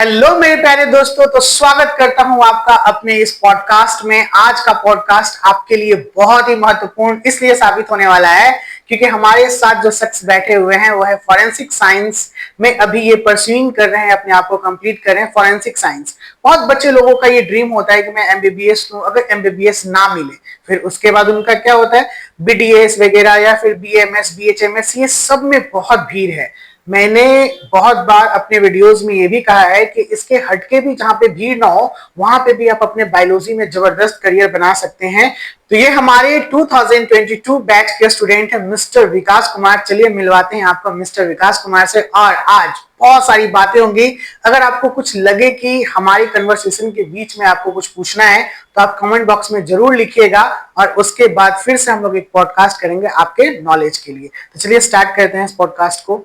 Hello मेरे प्यारे दोस्तों, तो स्वागत करता हूं आपका अपने इस पॉडकास्ट में। आज का पॉडकास्ट आपके लिए बहुत ही महत्वपूर्ण इसलिए साबित होने वाला है क्योंकि हमारे साथ जो शख्स बैठे हुए हैं वो है फॉरेंसिक साइंस में अभी ये परस्यूइंग कर रहे हैं, अपने आप को कंप्लीट कर रहे हैं फॉरेंसिक साइंस। बहुत बच्चे लोगों का ये ड्रीम होता है कि मैं एमबीबीएस लूं। अगर एमबीबीएस ना मिले फिर उसके बाद उनका क्या होता है, बीडीएस वगैरह या फिर बीएमएस बीएचएमएस, ये सब में बहुत भीड़ है। मैंने बहुत बार अपने वीडियोस में ये भी कहा है कि इसके हटके भी जहां पे भीड़ ना हो वहां पे भी आप अपने बायोलॉजी में जबरदस्त करियर बना सकते हैं। तो ये हमारे 2022 बैच के स्टूडेंट है मिस्टर विकास कुमार। चलिए मिलवाते हैं आपको मिस्टर विकास कुमार से। और आज बहुत सारी बातें होंगी। अगर आपको कुछ लगे कि हमारी कन्वर्सेशन के बीच में आपको कुछ पूछना है तो आप कमेंट बॉक्स में जरूर लिखिएगा और उसके बाद फिर से हम लोग एक पॉडकास्ट करेंगे आपके नॉलेज के लिए। तो चलिए स्टार्ट करते हैं इस पॉडकास्ट को।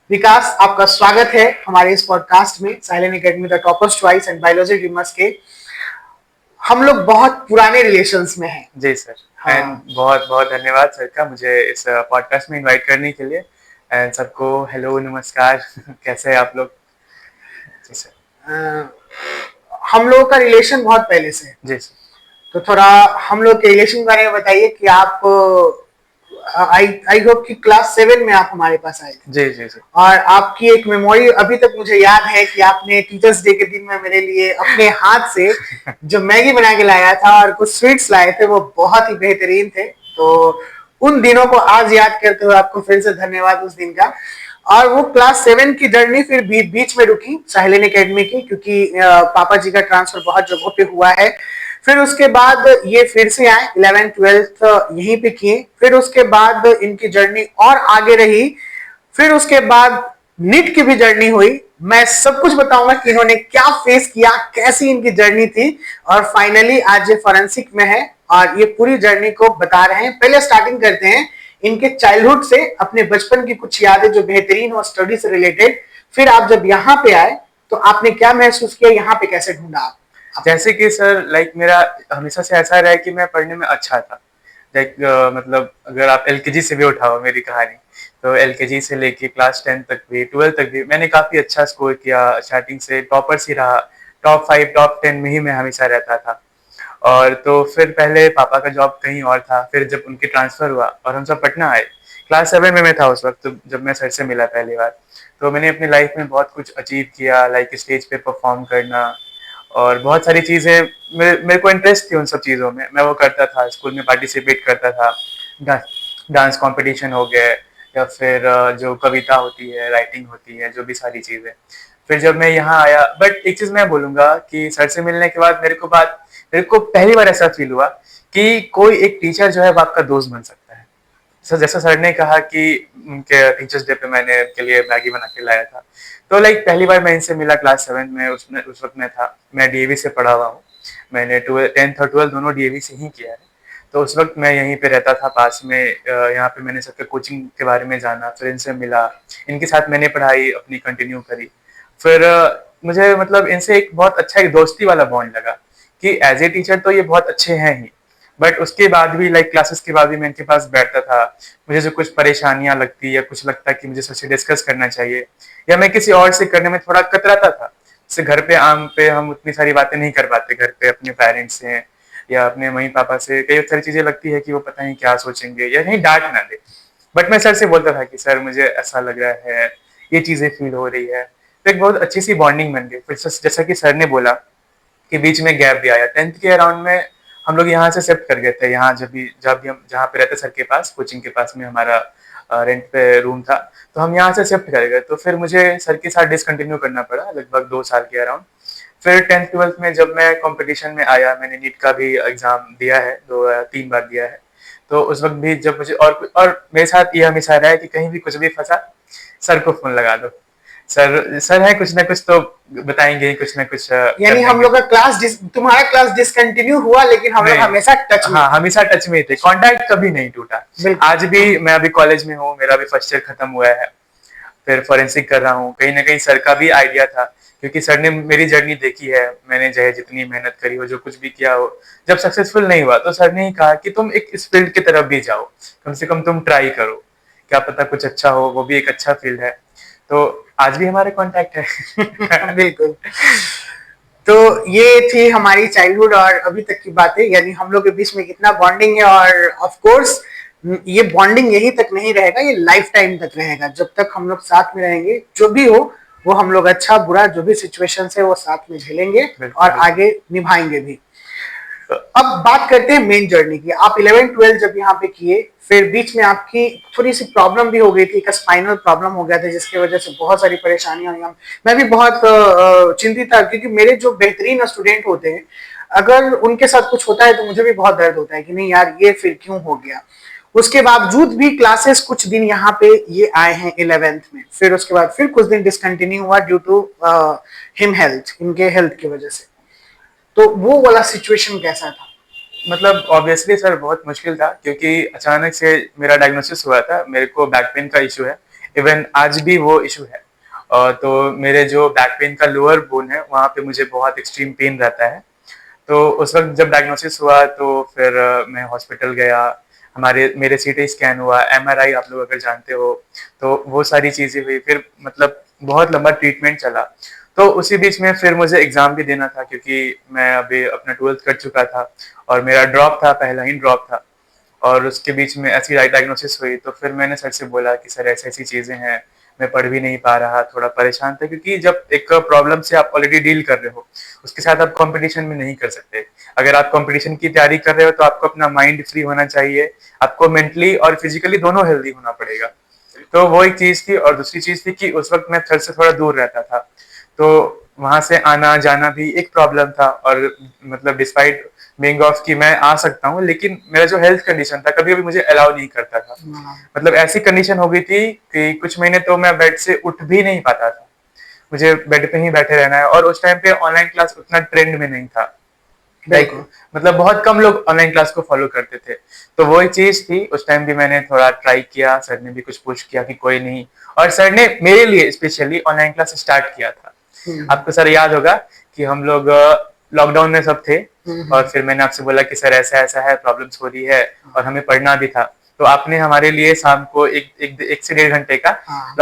विकास, आपका स्वागत है हमारे इस पॉडकास्ट में, silent academy the toppers choice and biology dreamers के। हम लोग बहुत पुराने रिलेशंस में हैं। जी सर। हाँ। एंड बहुत बहुत धन्यवाद सर का मुझे इस पॉडकास्ट में इनवाइट करने के लिए। एंड सबको हेलो नमस्कार कैसे हैं आप लोग? जी सर। हम लोगों का रिलेशन बहुत पहले से है, जी सर। तो थोड़ा हम लोग के रिलेशन के बारे में बताइए कि आप आई होप कि क्लास 7 में आप हमारे पास आए थे। जी जी जी। और आपकी एक मेमोरी अभी तक मुझे याद है कि आपने टीचर्स डे के दिन में मेरे लिए अपने हाथ से जो मैगी बना के लाया था और कुछ स्वीट्स लाए थे, वो बहुत ही बेहतरीन थे। तो उन दिनों को आज याद करते हुए आपको फिर से धन्यवाद उस दिन का। और वो क्लास 7 की जर्नी फिर बीच में रुकी साहिलिन एकेडमी की, क्योंकि पापा जी का ट्रांसफर बहुत जगहों पे हुआ है। फिर उसके बाद ये फिर से आए, 11th 12th यहीं पे किए। फिर उसके बाद इनकी जर्नी और आगे रही। फिर उसके बाद नीट की भी जर्नी हुई। मैं सब कुछ बताऊंगा कि इन्होंने क्या फेस किया, कैसी इनकी जर्नी थी, और फाइनली आज ये फॉरेंसिक में है और ये पूरी जर्नी को बता रहे हैं। पहले स्टार्टिंग करते हैं इनके चाइल्डहुड से, अपने बचपन की कुछ यादें जो बेहतरीन हो स्टडी से रिलेटेड। फिर आप जब यहाँ पे आए तो आपने क्या महसूस किया, यहाँ पे कैसे ढूंढा आप? जैसे कि सर मेरा हमेशा से ऐसा रहा है कि मैं पढ़ने में अच्छा था। मतलब अगर आप एलकेजी से भी उठाओ मेरी कहानी, तो एलकेजी से लेके क्लास 10 तक भी 12 तक भी मैंने काफ़ी अच्छा स्कोर किया। स्टार्टिंग से टॉपर्स ही रहा। टॉप 5 टॉप 10 में ही मैं हमेशा रहता था। और तो फिर पहले पापा का जॉब कहीं और था। फिर जब उनकी ट्रांसफ़र हुआ और हम सब पटना आए, क्लास 7 में मैं था उस वक्त जब मैं सर से मिला पहली बार। तो मैंने अपनी लाइफ में बहुत कुछ अचीव किया, लाइक स्टेज पे परफॉर्म करना और बहुत सारी चीज़ें। मेरे को इंटरेस्ट थी उन सब चीज़ों में, मैं वो करता था। स्कूल में पार्टिसिपेट करता था। डांस कंपटीशन हो गए या फिर जो कविता होती है, राइटिंग होती है, जो भी सारी चीज़ें। फिर जब मैं यहाँ आया, बट एक चीज़ मैं बोलूँगा कि सर से मिलने के बाद मेरे को पहली बार ऐसा फील हुआ कि कोई एक टीचर जो है वो आपका दोस्त बन सकता है। सर जैसा सर ने कहा कि उनके टीचर्स डे पे मैंने उनके लिए मैगी बना के लाया था, तो लाइक पहली बार मैं इनसे मिला क्लास 7 में। उस वक्त मैं डीएवी से पढ़ा हुआ हूँ। मैंने 10th और 12th दोनों डीएवी से ही किया है। तो उस वक्त मैं यहीं पे रहता था पास में। यहाँ पे मैंने सबके कोचिंग के बारे में जाना, फिर इनसे मिला, इनके साथ मैंने पढ़ाई अपनी कंटिन्यू करी। फिर मुझे मतलब इनसे एक बहुत अच्छा एक दोस्ती वाला बॉन्ड लगा कि एज ए टीचर तो ये बहुत अच्छे हैं ही, बट उसके बाद भी लाइक क्लासेस के बाद भी मैं इनके पास बैठता था। मुझे जो कुछ परेशानियां लगती या कुछ लगता कि मुझे सबसे डिस्कस करना चाहिए या मैं किसी और से करने में थोड़ा कतराता था। जैसे घर पे आम पे हम उतनी सारी बातें नहीं कर पाते, घर पे अपने पेरेंट्स से या अपने मम्मी पापा से कई सारी चीजें लगती है कि वो पता नहीं क्या सोचेंगे या कहीं डांट ना दे। बट मैं सर से बोलता था कि सर मुझे ऐसा लग रहा है, ये चीजें फील हो रही है। तो एक बहुत अच्छी सी बॉन्डिंग बन गई। फिर जैसा कि सर ने बोला कि बीच में गैप भी आया 10th के अराउंड में, हम लोग यहाँ से शिफ्ट कर गए थे। यहाँ जब भी हम जहाँ पे रहते सर के पास, कोचिंग के पास में हमारा रेंट पे रूम था, तो हम यहाँ से शिफ्ट कर गए। तो फिर मुझे सर के साथ डिसकंटिन्यू करना पड़ा लगभग 2 साल के अराउंड। फिर 10th 12th में जब मैं कंपटीशन में आया, मैंने नीट का भी एग्जाम दिया है, 2 3 बार दिया है। तो उस वक्त भी जब मुझे और मेरे साथ ये हमेशा रहा है कि कहीं भी कुछ भी फंसा, सर को फोन लगा दो। सर सर है कुछ ना कुछ तो बताएंगे, कुछ ना कुछ कर यानी हम देंगे। लोग का तुम्हारा क्लास डिसकंटिन्यू हुआ लेकिन हम लोग नहीं, हमेशा टच में हाँ थे। हमेशा टच में ही थे, कांटेक्ट कभी नहीं टूटा। बिल्कुल। आज भी मैं अभी कॉलेज में हूँ, मेरा भी फर्स्ट ईयर खत्म हुआ है, फिर फॉरेंसिक कर रहा हूँ। कहीं ना कहीं सर का भी आइडिया था, क्योंकि सर ने मेरी जर्नी देखी है। मैंने चाहे जितनी मेहनत करी हो, जो कुछ भी किया हो, जब सक्सेसफुल नहीं हुआ तो सर ने ही कहा कि तुम एक इस फील्ड की तरफ भी जाओ, कम से कम तुम ट्राई करो, क्या पता कुछ अच्छा हो, वो भी एक अच्छा फील्ड है। तो आज भी हमारे कांटेक्ट है। बिल्कुल। तो ये थी हमारी चाइल्डहुड और अभी तक की बातें, यानी हम लोग के बीच में कितना बॉन्डिंग है। और ऑफ कोर्स ये बॉन्डिंग यही तक नहीं रहेगा, ये लाइफ टाइम तक रहेगा। जब तक हम लोग साथ में रहेंगे, जो भी हो वो हम लोग अच्छा बुरा जो भी सिचुएशन है वो साथ में झेलेंगे और बिल्कुल। आगे निभाएंगे भी। अब बात करते हैं मेन जर्नी की। आप 11-12 जब यहाँ पे किए, फिर बीच में आपकी थोड़ी सी प्रॉब्लम भी हो गई थी, एक स्पाइनल प्रॉब्लम हो गया था जिसकी वजह से बहुत सारी परेशानियां हुई। मैं भी बहुत चिंतित था, क्योंकि मेरे जो बेहतरीन स्टूडेंट होते हैं, अगर उनके साथ कुछ होता है तो मुझे भी बहुत दर्द होता है कि नहीं यार ये फिर क्यों हो गया। उसके बावजूद भी क्लासेस कुछ दिन यहाँ पे ये आए हैं 11th में, फिर उसके बाद फिर कुछ दिन डिसकंटिन्यू हुआ ड्यू टू हिम हेल्थ, इनके हेल्थ की वजह से। तो वो वाला सिचुएशन कैसा था? मतलब ऑब्वियसली सर बहुत मुश्किल था, क्योंकि अचानक से मेरा डायग्नोसिस हुआ था, मेरे को बैक पेन का इशू है। इवन आज भी वो इशू है। तो मेरे जो बैक पेन का लोअर बोन है वहाँ पे मुझे बहुत एक्सट्रीम पेन रहता है। तो उस वक्त जब डायग्नोसिस हुआ तो फिर मैं हॉस्पिटल गया। हमारे मेरे सीटी स्कैन हुआ, एमआरआई आप लोग अगर जानते हो, तो वो सारी चीज़ें हुई। फिर मतलब बहुत लंबा ट्रीटमेंट चला। तो उसी बीच में फिर मुझे एग्ज़ाम भी देना था, क्योंकि मैं अभी अपना 12th कर चुका था और मेरा ड्रॉप था, पहला ही ड्रॉप था। और उसके बीच में ऐसी डायग्नोसिस हुई, तो फिर मैंने सर से बोला कि सर ऐसी ऐसी चीज़ें हैं, मैं पढ़ भी नहीं पा रहा, थोड़ा परेशान था। क्योंकि जब एक प्रॉब्लम से आप ऑलरेडी डील कर रहे हो, उसके साथ आप कंपटीशन में नहीं कर सकते। अगर आप कंपटीशन की तैयारी कर रहे हो तो आपको अपना माइंड फ्री होना चाहिए, आपको मेंटली और फिजिकली दोनों हेल्दी होना पड़ेगा। तो वो एक चीज़ थी। और दूसरी चीज़ थी कि उस वक्त मैं घर से थोड़ा दूर रहता था, तो वहां से आना जाना भी एक प्रॉब्लम था। और मतलब डिस्पाइट बीइंग ऑफ कि मैं आ सकता हूँ, लेकिन मेरा जो हेल्थ कंडीशन था कभी कभी मुझे अलाउ नहीं करता था। मतलब ऐसी कंडीशन हो गई थी कि कुछ महीने तो मैं बेड से उठ भी नहीं पाता था, मुझे बेड पे ही बैठे रहना है। और उस टाइम पे ऑनलाइन क्लास उतना ट्रेंड में नहीं था। लाइक मतलब बहुत कम लोग ऑनलाइन क्लास को फॉलो करते थे। तो वो एक चीज थी। उस टाइम भी मैंने थोड़ा ट्राई किया, सर ने भी कुछ पुश किया कि कोई नहीं। और सर ने मेरे लिए स्पेशली ऑनलाइन क्लास स्टार्ट किया था। आपको सर याद होगा कि हम लोग लॉकडाउन में सब थे, और फिर मैंने आपसे बोला कि सर ऐसा ऐसा है, प्रॉब्लम्स हो रही है और हमें पढ़ना भी था। तो आपने हमारे लिए शाम को एक से 1.5 घंटे का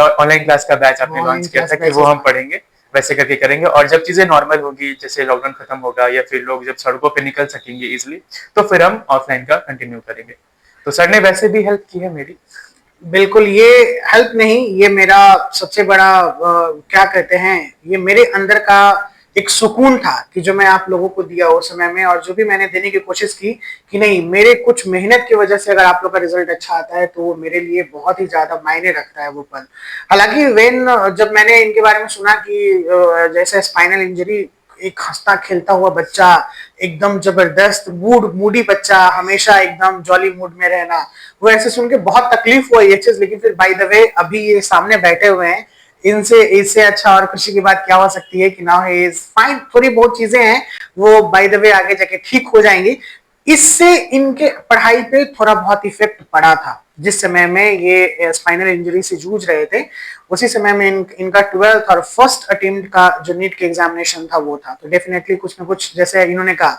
ऑनलाइन क्लास का बैच आपने लॉन्च किया था कि वो हम पढ़ेंगे, वैसे करके करेंगे। और जब चीजें नॉर्मल होगी, जैसे लॉकडाउन खत्म होगा या फिर लोग जब सड़कों पे निकल सकेंगे इजिली, तो फिर हम ऑफलाइन का कंटिन्यू करेंगे। तो सर ने वैसे भी हेल्प की है मेरी। बिल्कुल, ये हेल्प नहीं, ये मेरा सबसे बड़ा क्या कहते हैं, ये मेरे अंदर का एक सुकून था कि जो मैं आप लोगों को दिया उस समय में, और जो भी मैंने देने की कोशिश की कि नहीं, मेरे कुछ मेहनत की वजह से अगर आप लोग का रिजल्ट अच्छा आता है तो वो मेरे लिए बहुत ही ज्यादा मायने रखता है वो पल। हालांकि जब मैंने इनके बारे में सुना कि जैसे स्पाइनल इंजरी, एक हंसता खेलता हुआ बच्चा, एकदम जबरदस्त मूडी बच्चा, हमेशा एकदम जॉली मूड में रहना, वो ऐसे सुन के बहुत तकलीफ हुआ ये चीज। लेकिन फिर बाय द वे अभी ये सामने बैठे हुए हैं, इनसे इससे अच्छा और खुशी की बात क्या हो सकती है कि नाउ ही इज फाइन। थोड़ी बहुत चीजें हैं वो बाय द वे आगे जाके ठीक हो जाएंगी। इससे इनके पढ़ाई पे थोड़ा बहुत इफेक्ट पड़ा था। जिस समय में ये स्पाइनल इंजरी से जूझ रहे थे, उसी समय में इनका 12th और फर्स्ट अटेम्प्ट का जो नीट के एग्जामिनेशन था वो था। तो डेफिनेटली कुछ ना कुछ, जैसे इन्होंने कहा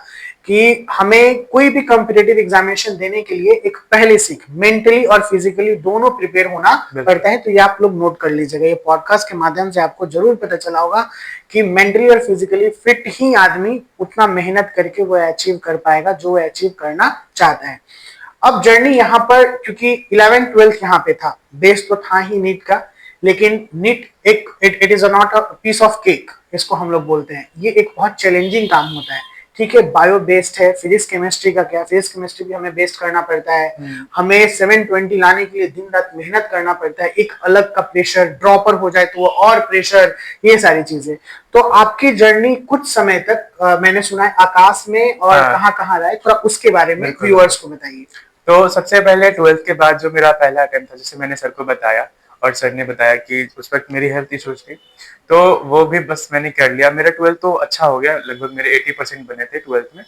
कि हमें कोई भी कॉम्पिटिटिव एग्जामिनेशन देने के लिए एक पहले सीख मेंटली और फिजिकली दोनों प्रिपेयर होना पड़ता है। तो ये आप लोग नोट कर लीजिएगा, ये पॉडकास्ट के माध्यम से आपको जरूर पता चला होगा कि मेंटली और फिजिकली फिट ही आदमी उतना मेहनत करके वो अचीव कर पाएगा जो वो अचीव करना चाहता है। अब जर्नी यहाँ पर, क्योंकि 11th-12th यहाँ पे था, बेस तो था ही नीट का, लेकिन नीट एक it is not a piece of cake, इसको हम लोग बोलते हैं। ये एक बहुत चैलेंजिंग काम होता है। ठीक है, बायो बेस्ड है, फिजिक्स केमिस्ट्री का क्या, फिजिक्स केमिस्ट्री भी हमें बेस्ड करना पड़ता है। हमें 720 लाने के लिए दिन रात मेहनत करना पड़ता है, एक अलग का प्रेशर, ड्रॉपर हो जाए तो वो और प्रेशर, ये सारी चीजें। तो आपकी जर्नी कुछ समय तक मैंने सुना है आकाश में और कहाँ कहाँ रहा है, थोड़ा उसके बारे में व्यूअर्स को बताइए। तो सबसे पहले 12th के बाद जो मेरा पहला अटेम्प्ट था, जैसे मैंने सर को बताया और सर ने बताया कि उस वक्त मेरी हेल्थ इश्यूज थी, तो वो भी बस मैंने कर लिया। मेरा 12th तो अच्छा हो गया, लगभग मेरे 80% बने थे 12th में।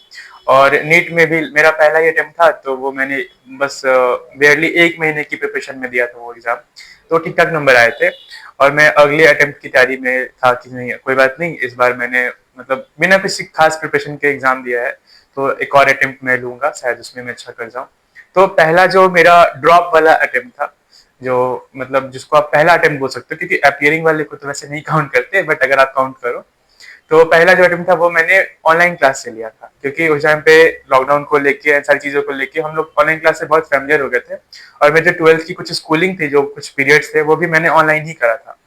और नीट में भी मेरा पहला ही अटेम्प्ट था, तो वो मैंने बस बेयरली 1 महीने की प्रिपरेशन में दिया था वो एग्जाम, तो ठीक ठाक नंबर आए थे। और मैं अगले अटेम्प्ट की तैयारी में था कि नहीं कोई बात नहीं, इस बार मैंने मतलब बिना किसी खास प्रिपरेशन के एग्जाम दिया है, तो एक और अटेम्प्ट मैं लूंगा, शायद उसमें मैं अच्छा कर जाऊँ। तो पहला जो मेरा ड्रॉप वाला अटेम्प्ट था, जो मतलब जिसको आप पहला अटेम्प्ट बोल सकते हो, क्योंकि अपियरिंग वाले को तो वैसे नहीं काउंट करते, बट अगर आप काउंट करो तो पहला जो अटेम्प्ट था वो मैंने ऑनलाइन क्लास से लिया था, क्योंकि उस टाइम पे लॉकडाउन को लेके इन सारी चीज़ों को लेके हम लोग ऑनलाइन क्लास से बहुत फैमिलियर हो गए थे। और मेरे जो 12th की कुछ स्कूलिंग थी, जो कुछ पीरियड्स थे, वो भी मैंने ऑनलाइन ही करा था।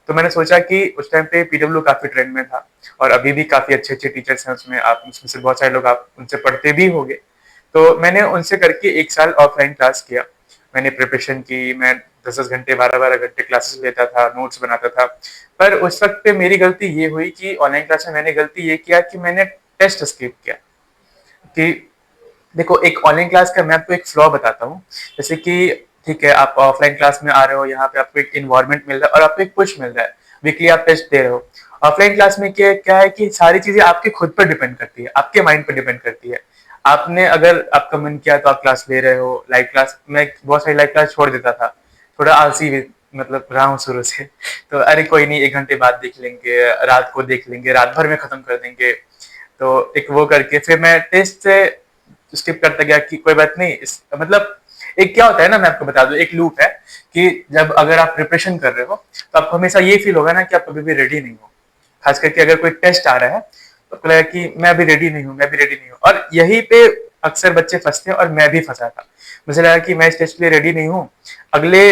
तो मैंने सोचा कि उस टाइम पे पीडब्ल्यू काफ़ी ट्रेंड में था, और अभी भी काफ़ी अच्छे अच्छे टीचर्स हैं उसमें, आप उसमें से बहुत सारे लोग आप उनसे पढ़ते भी होंगे। तो मैंने उनसे करके 1 साल ऑफलाइन क्लास किया। मैंने प्रिपरेशन की, मैं 10-10 घंटे 12-12 घंटे क्लासेस लेता था, नोट्स बनाता था। पर उस वक्त पे मेरी गलती ये हुई कि ऑनलाइन क्लास में मैंने गलती ये किया कि मैंने टेस्ट स्किप किया। कि देखो, एक ऑनलाइन क्लास का मैं आपको एक फ्लॉ बताता हूँ। जैसे कि ठीक है, आप ऑफलाइन क्लास में आ रहे हो, यहाँ पे आपको एक इन्वायरमेंट मिल रहा है और आपको एक पुश मिल रहा है, वीकली आप टेस्ट दे रहे हो। ऑफलाइन क्लास में क्या क्या है कि सारी चीजें आपके खुद पर डिपेंड करती है, आपके माइंड पर डिपेंड करती है। आपने अगर आपका मन किया तो आप क्लास ले रहे हो, लाइव क्लास, मैं बहुत सारी लाइव क्लास छोड़ देता था, थोड़ा आलसी मतलब रहा हूँ शुरू से। तो अरे कोई नहीं, 1 घंटे बाद देख लेंगे, रात को देख लेंगे, रात भर में खत्म कर देंगे। तो एक वो करके फिर मैं टेस्ट से स्किप करता गया कि कोई बात नहीं, मतलब एक क्या होता है ना, मैं आपको बता दूं, एक लूप है कि जब अगर आप प्रिपरेशन कर रहे हो तो आपको हमेशा ये फील होगा ना कि आप कभी भी रेडी नहीं हो। खास करके अगर कोई टेस्ट आ रहा है तो आपको लगेगा कि मैं अभी रेडी नहीं हूँ, मैं अभी रेडी नहीं हूँ। और यही पे अक्सर बच्चे फंसते हैं, और मैं भी फंसा था। मुझे लगा कि मैं इस टेस्ट के लिए रेडी नहीं हूँ, अगले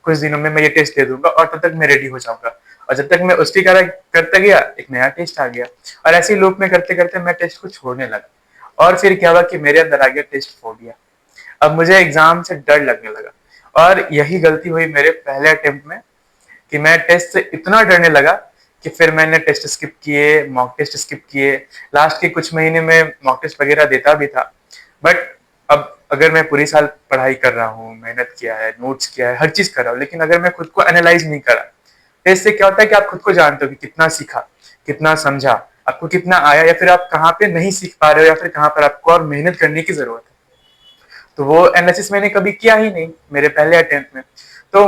कुछ दिनों में मैं ये टेस्ट दे दूंगा और तब तक मैं रेडी हो जाऊंगा। और जब तक मैं उसकी तरह करता गया, एक नया टेस्ट आ गया, और ऐसे ही लूप में करते करते मैं टेस्ट को छोड़ने लगा। और फिर क्या हुआ कि मेरे अंदर आ गया टेस्ट फोबिया। अब मुझे एग्जाम से डर लगने लगा, और यही गलती हुई मेरे पहले अटेम्प्ट में कि मैं टेस्ट से इतना डरने लगा कि फिर मैंने टेस्ट स्किप किए, मॉक टेस्ट स्किप किए। लास्ट के कुछ महीने में मॉक टेस्ट वगैरह देता भी था, बट अब अगर मैं पूरी साल पढ़ाई कर रहा हूँ, मेहनत किया है, नोट्स किया है, हर चीज कर रहा हूँ, लेकिन अगर मैं खुद को एनालाइज नहीं करा, टेस्ट से क्या होता है कि आप खुद को जानते हो कि कितना सीखा, कितना समझा, आपको कितना आया, या फिर आप कहाँ पे नहीं सीख पा रहे हो, या फिर कहाँ पर आपको और मेहनत करने की जरूरत है। तो वो एनालिसिस मैंने कभी किया ही नहीं मेरे पहले अटेम्प्ट में। तो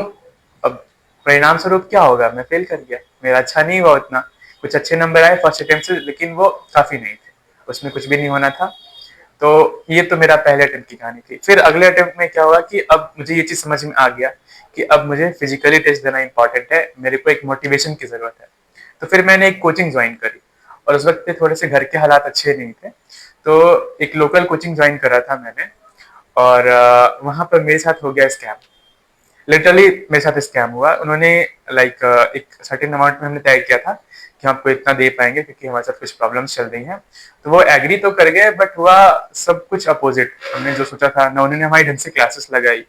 अब परिणाम स्वरूप क्या होगा, मैं फेल कर गया, मेरा अच्छा नहीं हुआ उतना। कुछ अच्छे नंबर आए फर्स्ट अटेम्प्ट से, लेकिन वो काफी नहीं थे, उसमें कुछ भी नहीं होना था। तो ये तो मेरा पहले अटेम्प्ट की कहानी थी। फिर अगले अटेम्प्ट में क्या हुआ कि अब मुझे ये चीज समझ में आ गया कि अब मुझे फिजिकली टेस्ट देना इंपॉर्टेंट है, मेरे को एक मोटिवेशन की जरूरत है। तो फिर मैंने एक कोचिंग ज्वाइन करी, और उस वक्त पे थोड़े से घर के हालात अच्छे नहीं थे, तो एक लोकल कोचिंग ज्वाइन करा था मैंने। और वहां पर मेरे साथ हो गया स्कैम। लिटरली मेरे साथ स्कैम हुआ। उन्होंने लाइक एक सर्टेन अमाउंट में हमने तय किया था कि हम आपको इतना दे पाएंगे, क्योंकि हमारे साथ कुछ प्रॉब्लम्स चल रही हैं। तो वो एग्री तो कर गए, बट हुआ सब कुछ अपोजिट। हमने जो सोचा था ना, उन्होंने हमारी ढंग से क्लासेस लगाई,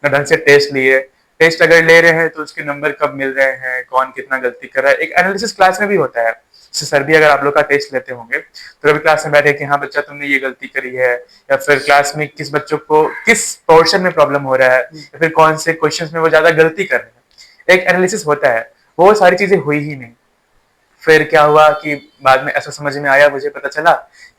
ना ढंग से टेस्ट लिए। टेस्ट अगर ले रहे हैं तो उसके नंबर कब मिल रहे हैं, कौन कितना गलती कर रहा है, एक एनालिसिस क्लास में भी होता है। जैसे सर भी अगर आप लोग का टेस्ट लेते होंगे तो कभी क्लास में बैठे कि हाँ बच्चा तुमने ये गलती करी है, या फिर क्लास में किस बच्चों को किस पोर्शन में प्रॉब्लम हो रहा है, या फिर कौन से क्वेश्चंस में वो ज्यादा गलती कर रहे हैं, एक एनालिसिस होता है। वो सारी चीजें हुई ही नहीं। फिर क्या हुआ कि बाद में ऐसा समझ में आया, मुझे पता चला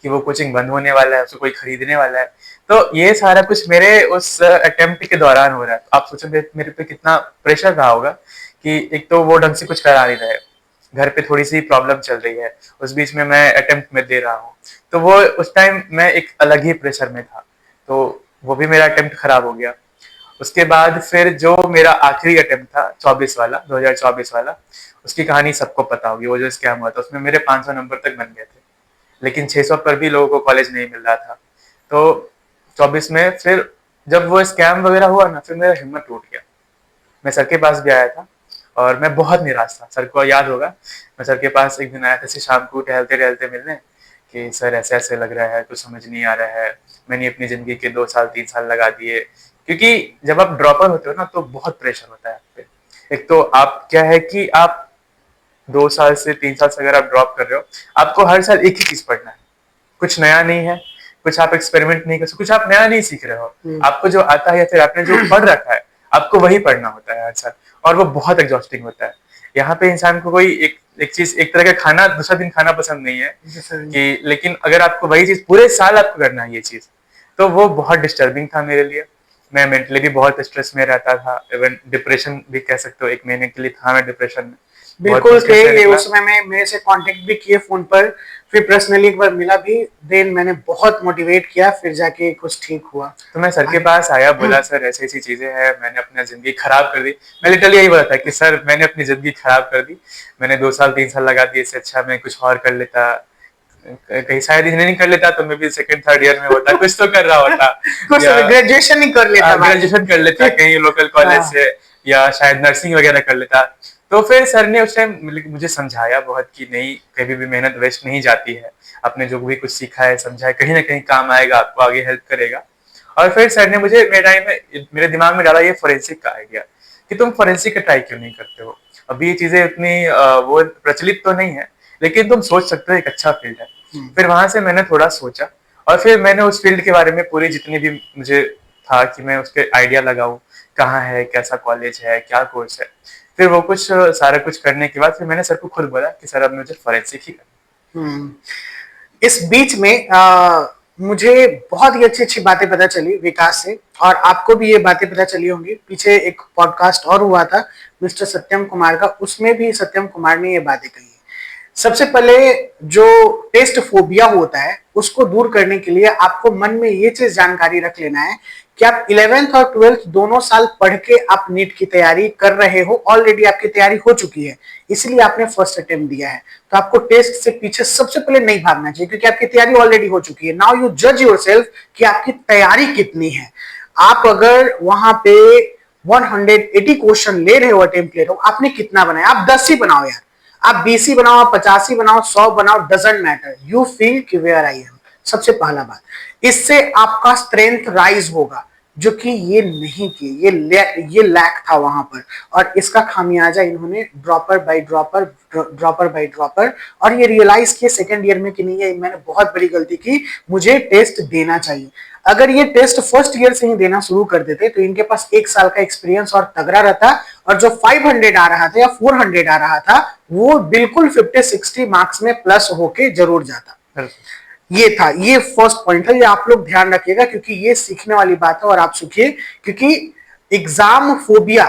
कि वो कोचिंग बंद होने वाला है, उसको कोई खरीदने वाला है। तो ये सारा कुछ मेरे उस अटेम्प्ट के दौरान हो रहा है। तो आप सोचो मेरे पे कितना प्रेशर रहा होगा कि एक तो वो ढंग से कुछ करा नहीं रहे, घर पे थोड़ी सी प्रॉब्लम चल रही है, उस बीच में मैं अटेम्प्ट में दे रहा हूँ। तो वो उस टाइम मैं एक अलग ही प्रेशर में था, तो वो भी मेरा अटेम्प्ट खराब हो गया। उसके बाद फिर जो मेरा आखिरी अटेम्प्ट था 24 वाला, 2024 वाला, उसकी कहानी सबको पता होगी। वो जो स्कैम हुआ था उसमें मेरे 500 नंबर तक बन गए थे, लेकिन 600 पर भी लोगों को कॉलेज नहीं मिल रहा था। तो 24 में फिर जब वो स्कैम वगैरह हुआ ना, फिर मेरा हिम्मत टूट गया। मैं सर के पास भी आया था, और मैं बहुत निराश था। सर को याद होगा, मैं सर के पास एक दिन आया था ऐसे शाम को टहलते टहलते मिलने, कि सर ऐसे ऐसे लग रहा है, कुछ समझ नहीं आ रहा है, मैंने अपनी जिंदगी के 2 साल 3 साल लगा दिए। क्योंकि जब आप ड्रॉपर होते हो ना तो बहुत प्रेशर होता है आप पे। एक तो आप क्या है कि आप 2 साल से 3 साल से अगर आप ड्रॉप कर रहे हो, आपको हर साल एक ही चीज पढ़ना है, कुछ नया नहीं है, कुछ आप एक्सपेरिमेंट नहीं कर सकते, कुछ आप नया नहीं सीख रहे हो। आपको जो आता है या फिर आपने जो पढ़ रखा है, आपको वही पढ़ना होता है हर साल, और वो बहुत एग्जॉस्टिंग होता है। यहाँ पे इंसान को कोई एक चीज, एक तरह का खाना दूसरा दिन खाना पसंद नहीं है कि, लेकिन अगर आपको वही चीज पूरे साल आपको करना है ये चीज, तो वो बहुत डिस्टर्बिंग था मेरे लिए। मैं मेंटली भी बहुत स्ट्रेस में रहता था, इवन डिप्रेशन भी कह सकते हो, 1 महीने के लिए था मैं डिप्रेशन में। बहुत बिल्कुल थे मुश्किल से ये, निकला। उस समय में मेरे से कांटेक्ट भी किए फोन पर, फिर पर्सनली एक बार मिला भी, देन मैंने बहुत मोटिवेट किया, फिर जाके कुछ ठीक हुआ तो मैं सर के आगे। पास आया, बोला सर ऐसी ऐसी चीजें हैं, मैंने अपना जिंदगी खराब कर दी। मैं लिटरली यही बोला था कि सर मैंने अपनी जिंदगी खराब कर दी, मैंने 2 साल 3 साल लगा दिए, इससे अच्छा मैं कुछ और कर लेता, कहीं शायद इंजीनियरिंग कर लेता तो मैं भी सेकंड थर्ड ईयर में होता, कुछ तो कर रहा होता, कुछ या ग्रेजुएशन ही कर लेता भाई। ग्रेजुएशन कर लेता फिर कहीं लोकल कॉलेज हाँ। से, या शायद नर्सिंग वगैरह कर लेता। तो फिर सर ने उस टाइम मुझे समझाया बहुत कि नहीं, कभी भी मेहनत वेस्ट नहीं जाती है, आपने जो भी कुछ सीखा है समझा है कहीं ना कहीं काम आएगा, आपको आगे हेल्प करेगा। और फिर सर ने मुझे मेरे टाइम में मेरे दिमाग में डाला ये फोरेंसिक का आइडिया, कि तुम फोरेंसिक का ट्राई क्यों नहीं करते हो, अभी ये चीजें उतनी वो प्रचलित तो नहीं है, लेकिन तुम सोच सकते हो, एक अच्छा फील्ड है। फिर वहां से मैंने थोड़ा सोचा, और फिर मैंने उस फील्ड के बारे में पूरी जितनी भी मुझे था कि मैं उसके आइडिया लगाऊं, कहाँ है, कैसा कॉलेज है, क्या कोर्स है। फिर वो कुछ सारा कुछ करने के बाद फिर मैंने सर को खुद बोला कि सर अब मुझे फॉरेंसिक ही करना। हम्म। इस बीच में मुझे बहुत ही अच्छी अच्छी बातें पता चली विकास से, और आपको भी ये बातें पता चली होंगी। पीछे एक पॉडकास्ट और हुआ था मिस्टर सत्यम कुमार का, उसमें भी सत्यम कुमार ने ये बातें कही। सबसे पहले जो टेस्ट फोबिया होता है उसको दूर करने के लिए आपको मन में ये चीज जानकारी रख लेना है कि आप 11th और 12th दोनों साल पढ़ के आप नीट की तैयारी कर रहे हो, ऑलरेडी आपकी तैयारी हो चुकी है, इसलिए आपने फर्स्ट अटेम्प्ट दिया है। तो आपको टेस्ट से पीछे सबसे पहले नहीं भागना चाहिए, क्योंकि आपकी तैयारी ऑलरेडी हो चुकी है। नाउ यू जज योरसेल्फ कि आपकी तैयारी कितनी है। आप अगर वहां पे 180 क्वेश्चन ले रहे हो, अटेम्प्ट ले रहे हो, आपने कितना बनाया? आप 10 ही बनाओ यार, आप 20 ही बनाओ, आप 50 ही बनाओ, 100 बनाओ, डजेंट मैटर, यू फील कि वेयर आई एम। सबसे पहला बात, इससे आपका स्ट्रेंथ राइज होगा, जो कि ये नहीं किए, ये लैक था वहां पर, और इसका खामियाजा इन्होंने ड्रॉपर बाय ड्रॉपर, और ये रियलाइज किए सेकंड ईयर में कि नहीं, है मैंने बहुत बड़ी गलती की, मुझे टेस्ट देना चाहिए। अगर ये टेस्ट फर्स्ट ईयर से ही देना शुरू कर देते तो इनके पास 1 साल का एक्सपीरियंस और तगड़ा रहता, और जो 500 आ रहा था या 400 आ रहा था वो बिल्कुल 50-60 मार्क्स में प्लस होके जरूर जाता। ये था, ये फर्स्ट पॉइंट है, ये आप लोग ध्यान रखिएगा, क्योंकि ये सीखने वाली बात है, और आप सीखिए, क्योंकि एग्जाम फोबिया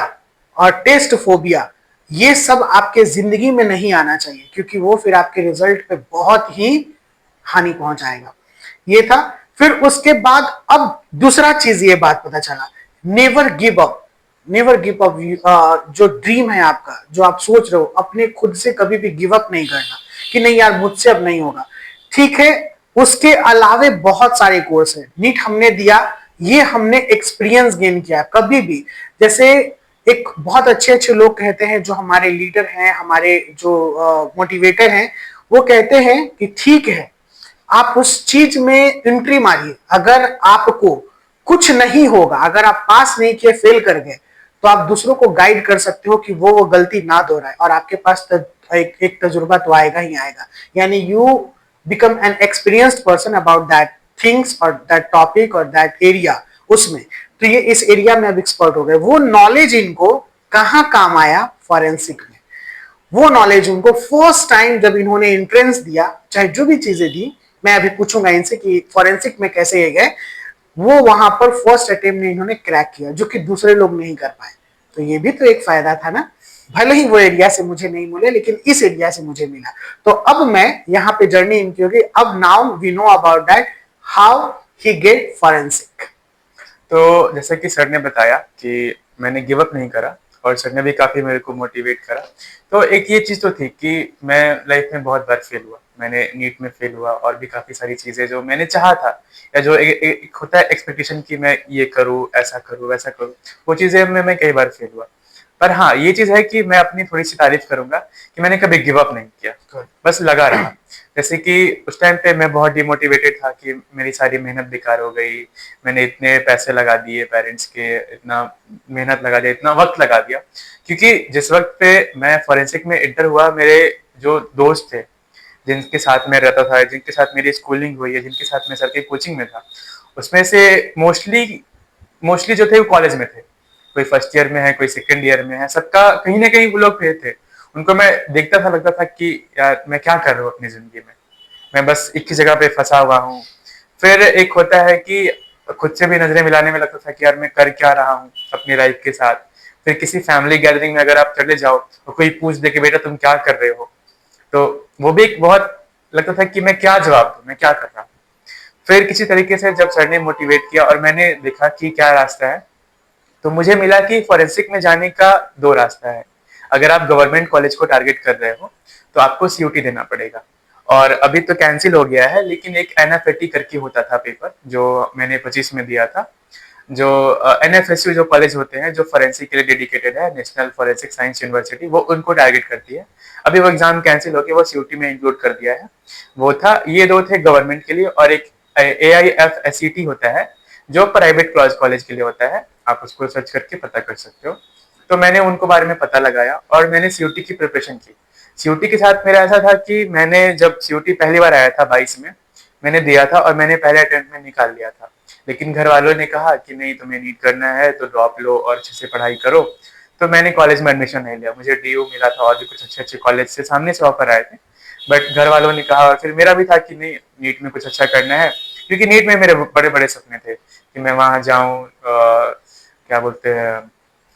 और टेस्ट फोबिया ये सब आपके जिंदगी में नहीं आना चाहिए, क्योंकि वो फिर आपके रिजल्ट पे बहुत ही हानि पहुंचाएगा। ये था। फिर उसके बाद अब दूसरा चीज ये बात पता चला, never give up. Never give up, जो ड्रीम है आपका, जो आप सोच रहे हो, अपने खुद से कभी भी गिव अप नहीं करना कि नहीं यार मुझसे अब नहीं होगा। ठीक है, उसके अलावे बहुत सारे कोर्स है, नीट हमने दिया, ये हमने एक्सपीरियंस गेन किया। कभी भी जैसे एक बहुत अच्छे अच्छे लोग कहते हैं, जो हमारे लीडर हैं, हमारे जो मोटिवेटर हैं, वो कहते हैं कि ठीक है आप उस चीज में एंट्री मारिए, अगर आपको कुछ नहीं होगा, अगर आप पास नहीं किए, फेल कर गए, तो आप दूसरों को गाइड कर सकते हो कि वो गलती ना दोहराए, और आपके पास एक तजुर्बा तो आएगा ही आएगा। यानी you become an experienced person about that things और दैट टॉपिक और दैट एरिया उसमें। तो ये इस एरिया में अब एक्सपर्ट हो गए। वो नॉलेज इनको कहाँ काम आया? फॉरेंसिक में। वो नॉलेज उनको फर्स्ट टाइम जब इन्होंने एंट्रेंस दिया, चाहे जो भी चीजें दी, मैं अभी पूछूंगा इनसे कि फॉरेंसिक में कैसे ये गए, वो वहां पर फर्स्ट अटेम्प्ट में इन्होंने क्रैक किया, जो कि दूसरे लोग नहीं कर पाए। तो ये भी तो एक फायदा था ना, भले ही वो एरिया से मुझे नहीं मिले, लेकिन इस एरिया से मुझे मिला। तो अब मैं यहाँ पे जर्नी इनकी होगी। अब now we know about that how he get forensic. तो जैसा कि सर ने बताया कि मैंने गिव अप नहीं करा, और सर ने भी काफी मेरे को मोटिवेट करा। तो एक ये चीज तो थी कि मैं लाइफ में बहुत बार फेल हुआ, मैंने नीट में फेल हुआ, और भी काफी सारी चीजें जो मैंने चाहा था, या जो एक होता है एक्सपेक्टेशन कि मैं ये करूँ, ऐसा करूँ, वैसा करूँ, वो चीजें में मैं कई बार फेल हुआ। पर हाँ, ये चीज है कि मैं अपनी थोड़ी सी तारीफ करूंगा कि मैंने कभी गिव अप नहीं किया, बस लगा रहा। जैसे कि उस टाइम पे मैं बहुत डिमोटिवेटेड था कि मेरी सारी मेहनत बेकार हो गई, मैंने इतने पैसे लगा दिए पेरेंट्स के, इतना मेहनत लगा दिया, इतना वक्त लगा दिया। क्योंकि जिस वक्त पे मैं फॉरेंसिक में इंटर हुआ, मेरे जो दोस्त थे, जिनके साथ मैं रहता था, जिनके साथ मेरी स्कूलिंग हुई है, जिनके साथ मैं सर की कोचिंग में था, उसमें से मोस्टली मोस्टली जो थे वो कॉलेज में थे। कोई फर्स्ट ईयर में है, कोई सेकंड ईयर में है, सबका कहीं ना कहीं वो लोग थे। उनको मैं देखता था, लगता था कि यार मैं क्या कर रहा हूँ अपनी जिंदगी में, मैं बस एक ही जगह पे फंसा हुआ हूँ। फिर एक होता है कि खुद से भी नजरें मिलाने में लगता था कि यार मैं कर क्या रहा हूँ अपनी लाइफ के साथ। फिर किसी फैमिली गैदरिंग में अगर आप चले जाओ और कोई पूछ दे कि बेटा तुम क्या कर रहे हो, तो वो भी एक बहुत लगता था कि मैं क्या जवाब दूं, मैं क्या कर रहा हूँ। फिर किसी तरीके से जब सर ने मोटिवेट किया और मैंने देखा कि क्या रास्ता है, तो मुझे मिला कि फॉरेंसिक में जाने का दो रास्ता है। अगर आप गवर्नमेंट कॉलेज को टारगेट कर रहे हो तो आपको सीयूटी देना पड़ेगा, और अभी तो कैंसिल हो गया है, लेकिन एक एनएफएटी करके होता था पेपर जो मैंने 25 में दिया था। जो एनएफएसयू जो कॉलेज होते हैं जो फॉरेंसिक के लिए डेडिकेटेड है, नेशनल फॉरेंसिक साइंस यूनिवर्सिटी, वो उनको टारगेट करती है। अभी वो एग्जाम कैंसिल होकर वो सीयूटी में इंक्लूड कर दिया है। वो था, ये दो थे गवर्नमेंट के लिए, और एक AIFSET होता है जो प्राइवेट कॉलेज के लिए होता है, आप उसको सर्च करके पता कर सकते हो। तो मैंने उनको बारे में पता लगाया और मैंने सीयूटी की प्रिपरेशन की। सीयूटी के साथ मेरा ऐसा था कि मैंने जब सीयूटी पहली बार आया था 22 में, मैंने दिया था और मैंने पहले अटेम्प्ट में निकाल लिया था। लेकिन घर वालों ने कहा कि नहीं, तुम्हें नीट करना है तो ड्रॉप लो और अच्छे से पढ़ाई करो। तो मैंने कॉलेज में एडमिशन नहीं लिया। मुझे डीयू मिला था और भी कुछ अच्छे अच्छे कॉलेज से सामने से ऑफर आए थे, बट घर वालों ने कहा, और फिर मेरा भी था कि नहीं, नीट में कुछ अच्छा करना है, क्योंकि नीट में मेरे बड़े बड़े सपने थे कि मैं वहां जाऊं, क्या बोलते हैं,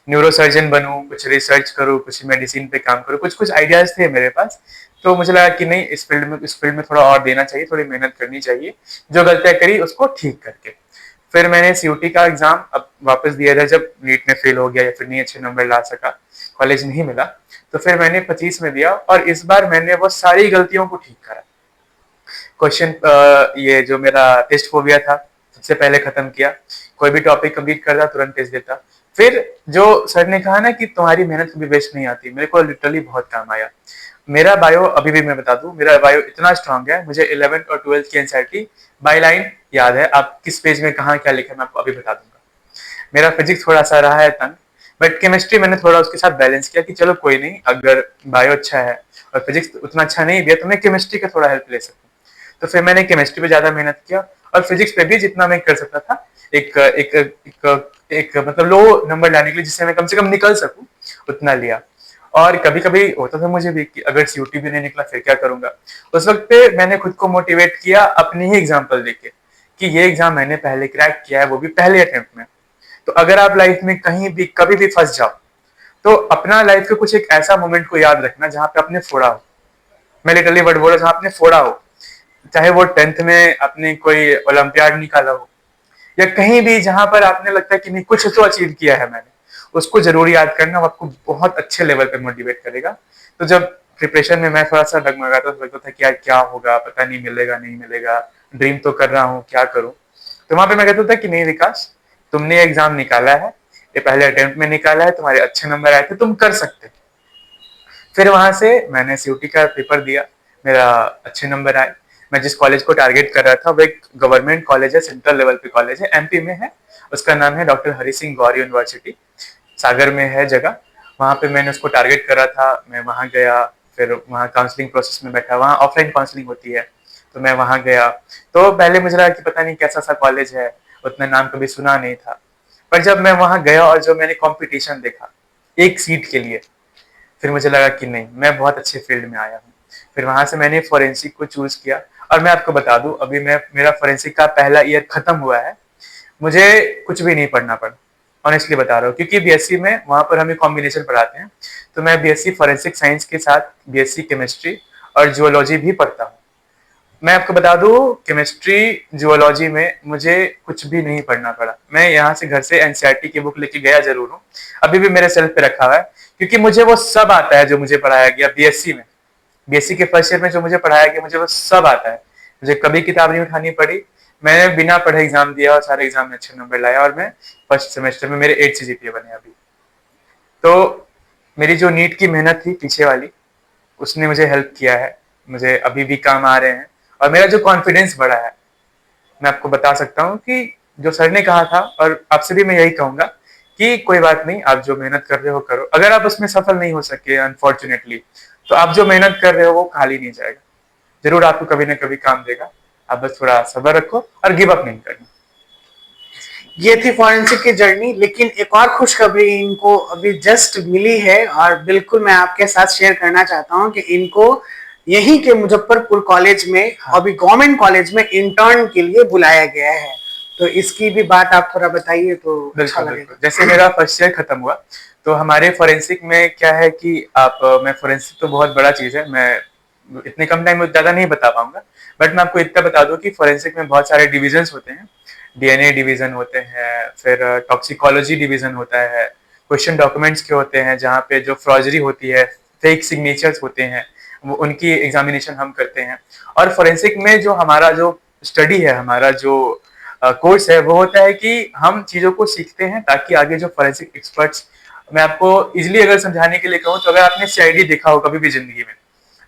न्यूरोसर्जन बनूं, कुछ रिसर्च करूं, कुछ मेडिसिन पे काम करूं, कुछ कुछ आइडियाज थे मेरे पास। तो मुझे लगा कि नहीं, इस फील्ड में थोड़ा और देना चाहिए, थोड़ी मेहनत करनी चाहिए, जो गलतियां करी उसको ठीक करके। फिर मैंने सीयूटी का एग्जाम अब वापस दिया था, जब नीट में फेल हो गया या फिर नहीं अच्छे नंबर ला सका, कॉलेज नहीं मिला, तो फिर मैंने 25 में दिया और इस बार मैंने वो सारी गलतियों को ठीक करा। क्वेश्चन, ये जो मेरा टेस्ट फोबिया था सबसे पहले खत्म किया। कोई भी टॉपिक कंप्लीट करता तुरंत टेस्ट देता। फिर जो सर ने कहा ना कि तुम्हारी मेहनत कभी वेस्ट नहीं आती, मेरे को लिटरली बहुत काम आया। मेरा बायो, अभी भी मैं बता दूं, मेरा बायो इतना स्ट्रांग है, मुझे 11th और 12th की एनसीईआरटी बाय लाइन याद है। आप किस पेज में कहाँ क्या लिखा है मैं आपको अभी बता दूंगा। मेरा फिजिक्स थोड़ा सा रहा है तंग, बट केमिस्ट्री मैंने थोड़ा उसके साथ बैलेंस किया कि चलो कोई नहीं, अगर बायो अच्छा है और फिजिक्स उतना अच्छा नहीं भी है तो मैं केमिस्ट्री का थोड़ा हेल्प ले सकता हूँ। तो फिर मैंने केमिस्ट्री पे ज्यादा मेहनत किया और फिजिक्स पे भी जितना मैं कर सकता था, एक एक एक, एक मतलब लो नंबर लाने के लिए, जिससे मैं कम से कम निकल सकूं, उतना लिया। और कभी कभी होता था मुझे भी कि अगर सीयूटी भी नहीं निकला फिर क्या करूंगा। उस वक्त पे मैंने खुद को मोटिवेट किया अपनी ही एग्जाम्पल देके कि ये एग्जाम मैंने पहले क्रैक किया है, वो भी पहले अटेम्प्ट में। तो अगर आप लाइफ में कहीं भी कभी भी फंस जाओ, तो अपना लाइफ के कुछ एक ऐसा मोमेंट को याद रखना जहां पे आपने फोड़ा हो। मैं लिटरली वर्ड बोला, जहां आपने फोड़ा हो, चाहे वो 10th में आपने कोई ओलंपियाड निकाला हो, या कहीं भी जहां पर आपने लगता है कि नहीं कुछ तो अचीव किया है मैंने, उसको जरूर याद करना, वो आपको बहुत अच्छे लेवल पे मोटिवेट करेगा। तो जब प्रिपरेशन में मैं थोड़ा सा डगमगाता था, लगता था कि यार क्या होगा, पता नहीं मिलेगा नहीं मिलेगा, ड्रीम तो कर रहा हूँ, क्या करूँ। तो वहां पे मैं कहता था कि नहीं विकास, तुमने एग्जाम निकाला है, ये पहले अटेम्प्ट में निकाला है, तुम्हारे अच्छे नंबर आए थे, तुम कर सकते। फिर वहां से मैंने सीयूटी का पेपर दिया, मेरा अच्छे नंबर आए। मैं जिस कॉलेज को टारगेट कर रहा था वो एक गवर्नमेंट कॉलेज है, सेंट्रल लेवल पे कॉलेज है, एमपी में है। उसका नाम है डॉक्टर हरि सिंह गौर यूनिवर्सिटी, सागर में है जगह। वहां पे मैंने उसको टारगेट करा था, मैं वहां गया, फिर वहां काउंसलिंग प्रोसेस में बैठा। वहां ऑफलाइन काउंसलिंग होती है, तो मैं वहां गया। तो पहले मुझे लगा कि पता नहीं कैसा सा कॉलेज है, उतना नाम कभी सुना नहीं था। पर जब मैं वहां गया और जो मैंने कंपटीशन देखा एक सीट के लिए, फिर मुझे लगा कि नहीं, मैं बहुत अच्छे फील्ड में आया हूँ। फिर वहां से मैंने फोरेंसिक को चूज किया। और मैं आपको बता दूं, अभी मेरा फोरेंसिक का पहला ईयर खत्म हुआ है, मुझे कुछ भी नहीं पढ़ना पड़ा, ऑनेस्टली बता रहा हूँ, क्योंकि बीएससी में वहां पर हमें कॉम्बिनेशन पढ़ाते हैं। तो मैं बीएससी फोरेंसिक साइंस के साथ बीएससी केमिस्ट्री और जियोलॉजी भी पढ़ता हूँ। मैं आपको बता दूं, केमिस्ट्री जियोलॉजी में मुझे कुछ भी नहीं पढ़ना पड़ा। मैं यहाँ से घर से एनसीईआरटी की बुक लेके गया जरूर हूँ, अभी भी मेरे सेल्फ पे रखा हुआ है, क्योंकि मुझे वो सब आता है जो मुझे पढ़ाया गया बीएससी में। बीएससी के फर्स्ट ईयर में जो मुझे पढ़ाया गया, मुझे वो सब आता है। मुझे कभी किताब नहीं उठानी पड़ी, मैंने बिना पढ़े एग्जाम दिया और सारे एग्जाम में अच्छे नंबर लाया, और मैं फर्स्ट सेमेस्टर में मेरे 8 CGPA बने अभी। तो मेरी जो नीट की मेहनत थी पीछे वाली, उसने मुझे हेल्प किया है, मुझे अभी भी काम आ रहे हैं, और मेरा जो कॉन्फिडेंस बढ़ा है, मैं आपको बता सकता हूँ कि जो सर ने कहा था, और आपसे भी मैं यही कहूंगा कि कोई बात नहीं, आप जो मेहनत कर रहे हो करो। अगर आप उसमें सफल नहीं हो सके अनफॉर्चुनेटली, तो आप जो मेहनत कर रहे हो वो खाली नहीं जाएगा, जरूर आपको कभी ना कभी काम देगा। आप बस थोड़ा सब्र रखो और गिव अप नहीं करना। ये थी फॉरेंसिक की जर्नी। लेकिन एक और खुशखबरी इनको अभी जस्ट मिली है और बिल्कुल मैं आपके साथ शेयर करना चाहता हूं कि इनको यहीं के मुजफ्फरपुर कॉलेज में, अभी गवर्नमेंट कॉलेज में इंटर्न के लिए बुलाया गया है। तो इसकी भी बात आप थोड़ा बताइए तो अच्छा लगेगा। जैसे मेरा फर्स्ट ईयर खत्म हुआ, तो हमारे फोरेंसिक में क्या है कि मैं फोरेंसिक तो बहुत बड़ा चीज़ है, मैं इतने कम टाइम में ज़्यादा नहीं बता पाऊंगा, बट मैं आपको इतना बता दूं कि फोरेंसिक में बहुत सारे डिविजन्स होते हैं। डीएनए डिवीजन होते हैं, फिर टॉक्सिकोलॉजी डिवीजन होता है, क्वेश्चन डॉक्यूमेंट्स के होते हैं जहाँ पे जो फ्रॉजरी होती है, फेक सिग्नेचर्स होते हैं, वो उनकी एग्जामिनेशन हम करते हैं। और फोरेंसिक में जो हमारा जो स्टडी है, हमारा जो कोर्स है, वो होता है कि हम चीज़ों को सीखते हैं ताकि आगे जो फोरेंसिक एक्सपर्ट्स, मैं आपको इजिली अगर समझाने के लिए कहूँ तो अगर आपने सीआईडी देखा हो कभी भी जिंदगी में,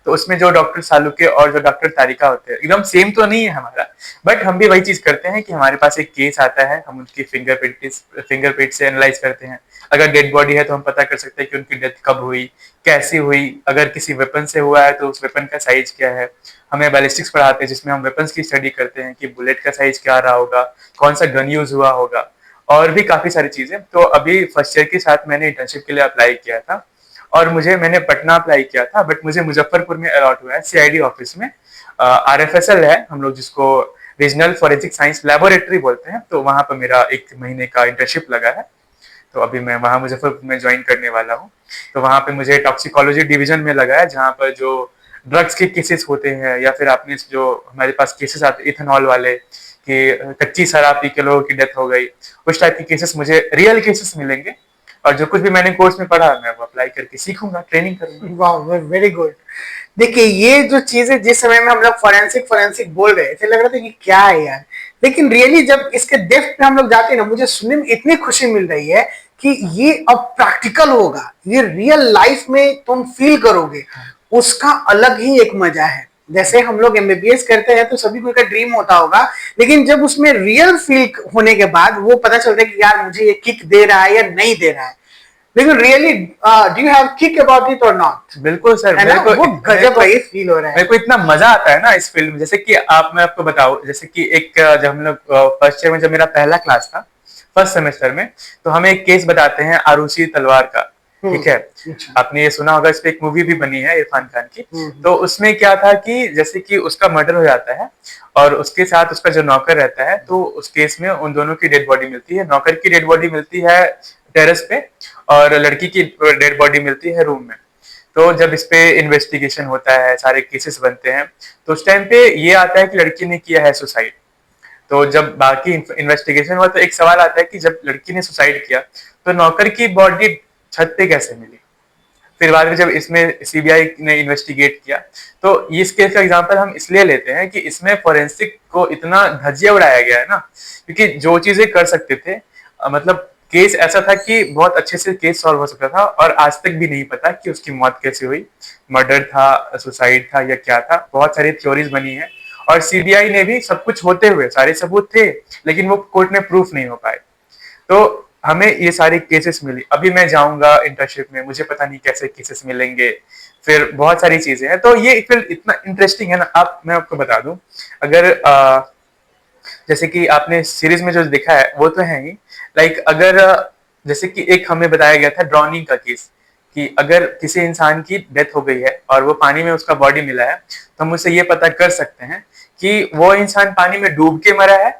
तो उसमें जो डॉक्टर सालुके और जो डॉक्टर तारिका होते हैं एकदम सेम तो नहीं है हमारा, बट हम भी वही चीज करते हैं कि हमारे पास एक केस आता है, हम उनकी फिंगरप्रिंट से एनालाइज करते हैं। अगर डेड बॉडी है तो हम पता कर सकते हैं कि उनकी डेथ कब हुई, कैसी हुई। अगर किसी वेपन से हुआ है तो उस वेपन का साइज क्या है। हमें बैलिस्टिक्स पढ़ाते हैं जिसमें हम वेपन्स की स्टडी करते हैं कि बुलेट का साइज क्या रहा होगा, कौन सा गन यूज हुआ होगा, और भी काफी सारी चीजें। तो अभी फर्स्ट ईयर के साथ मैंने इंटर्नशिप के लिए अप्लाई किया था, और मैंने पटना अप्लाई किया था, बट मुझे मुजफ्फरपुर में अलॉट हुआ है सीआईडी ऑफिस में। आरएफएसएल है हम लोग जिसको रीजनल फॉरेंसिक साइंस लेबोरेटरी बोलते हैं, तो वहां पर मेरा 1 महीने का इंटर्नशिप लगा है। तो अभी मैं वहाँ मुजफ्फरपुर में ज्वाइन करने वाला हूँ। तो वहाँ पे मुझे टॉक्सिकोलॉजी डिवीजन में लगा है, जहाँ पर जो ड्रग्स के केसेस होते हैं, या फिर आपने जो हमारे पास केसेस आते इथेनॉल वाले कि कच्ची शराब पी के लोगों की डेथ हो गई, उस टाइप के केसेस मुझे रियल केसेस मिलेंगे। और जो कुछ भी मैंने कोर्स में पढ़ा मैं वो अप्लाई करके सीखूंगा, ट्रेनिंग करूंगा। वाह, वेरी गुड। देखिए ये जो चीजें जिस समय में हम लोग फोरेंसिक फोरेंसिक बोल रहे थे, लग रहा था कि क्या है यार, लेकिन रियली जब इसके डेप्थ पे हम लोग जाते हैं ना, मुझे सुनने में इतनी खुशी मिल रही है कि ये अब प्रैक्टिकल होगा, ये रियल लाइफ में तुम फील करोगे, उसका अलग ही एक मजा है। जैसे हम लोग एमबीबीएस करते हैं तो सभी को का ड्रीम होता होगा, लेकिन जब उसमें रियल फील होने के बाद वो पता चलता है कि यार मुझे ये किक दे रहा है या नहीं दे रहा है। लेकिन really do you have kick about it और नॉट? बिल्कुल सर, है ना, वो गजब का ये फील हो रहा है। मेरे को इतना मजा आता है ना इस फील्ड में। जैसे कि मैं आपको बताऊं, जैसे कि जब हम लोग फर्स्ट ईयर में, जब मेरा पहला क्लास था फर्स्ट सेमेस्टर में, तो हमें एक केस बताते हैं आरुषि तलवार का। ठीक है, आपने ये सुना होगा, इस पे एक मूवी भी बनी है इरफान खान की। तो उसमें क्या था कि जैसे कि उसका मर्डर हो जाता है, और उसके साथ उसका जो नौकर रहता है, तो उस केस में उन दोनों की डेड बॉडी मिलती है। नौकर की डेड बॉडी मिलती है टेरेस पे, और लड़की की डेड बॉडी मिलती है रूम में। तो जब इस पे इन्वेस्टिगेशन होता है, सारे केसेस बनते हैं, तो उस टाइम पे ये आता है कि लड़की ने किया है सुसाइड। तो जब बाकी इन्वेस्टिगेशन हुआ तो एक सवाल आता है कि जब लड़की ने सुसाइड किया तो नौकर की बॉडी छत पे कैसे मिली। फिर बाद में जब इसमें सीबीआई ने इन्वेस्टिगेट किया, तो इस केस का एग्जांपल हम इसलिए लेते हैं कि इसमें फोरेंसिक को इतना धज्जिया उड़ाया गया है ना, क्योंकि जो चीजें कर सकते थे, मतलब केस ऐसा था कि बहुत अच्छे से केस सॉल्व हो सकता था, और आज तक भी नहीं पता कि उसकी मौत कैसे हुई, मर्डर था, सुसाइड था, या क्या था। बहुत सारी थ्योरीज बनी है, और सीबीआई ने भी सब कुछ होते हुए, सारे सबूत थे, लेकिन वो कोर्ट में प्रूफ नहीं हो पाए। तो हमें ये सारे केसेस मिली। अभी मैं जाऊंगा इंटर्नशिप में, मुझे पता नहीं कैसे केसेस मिलेंगे, फिर बहुत सारी चीजें हैं। तो ये फील्ड इतना इंटरेस्टिंग है ना। मैं आपको बता दूं, अगर जैसे कि आपने सीरीज में जो देखा है वो तो है ही, लाइक अगर जैसे कि एक हमें बताया गया था ड्रॉनिंग का केस, कि अगर किसी इंसान की डेथ हो गई है और वो पानी में उसका बॉडी मिला है, तो हम उससे ये पता कर सकते हैं कि वो इंसान पानी में डूब के मरा है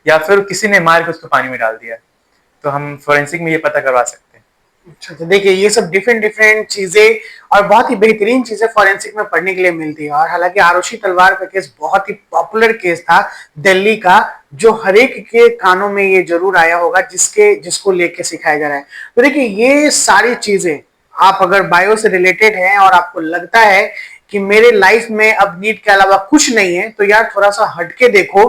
या फिर किसी ने मार के उसको पानी में डाल दिया है। तो हम फोरेंसिक में ये पता करवा सकते हैं। अच्छा, तो देखिए ये सब डिफरेंट डिफरेंट चीजें और बहुत ही बेहतरीन चीजें फॉरेंसिक में पढ़ने के लिए मिलती है। और हालांकि आरुषि तलवार का केस बहुत ही पॉपुलर केस था दिल्ली का, जो हर एक के कानों में ये जरूर आया होगा जिसको लेके सिखाया जा रहा है। तो देखिए ये सारी चीजें, आप अगर बायो से रिलेटेड हैं और आपको लगता है कि मेरे लाइफ में अब नीट के अलावा कुछ नहीं है, तो यार थोड़ा सा हटके देखो।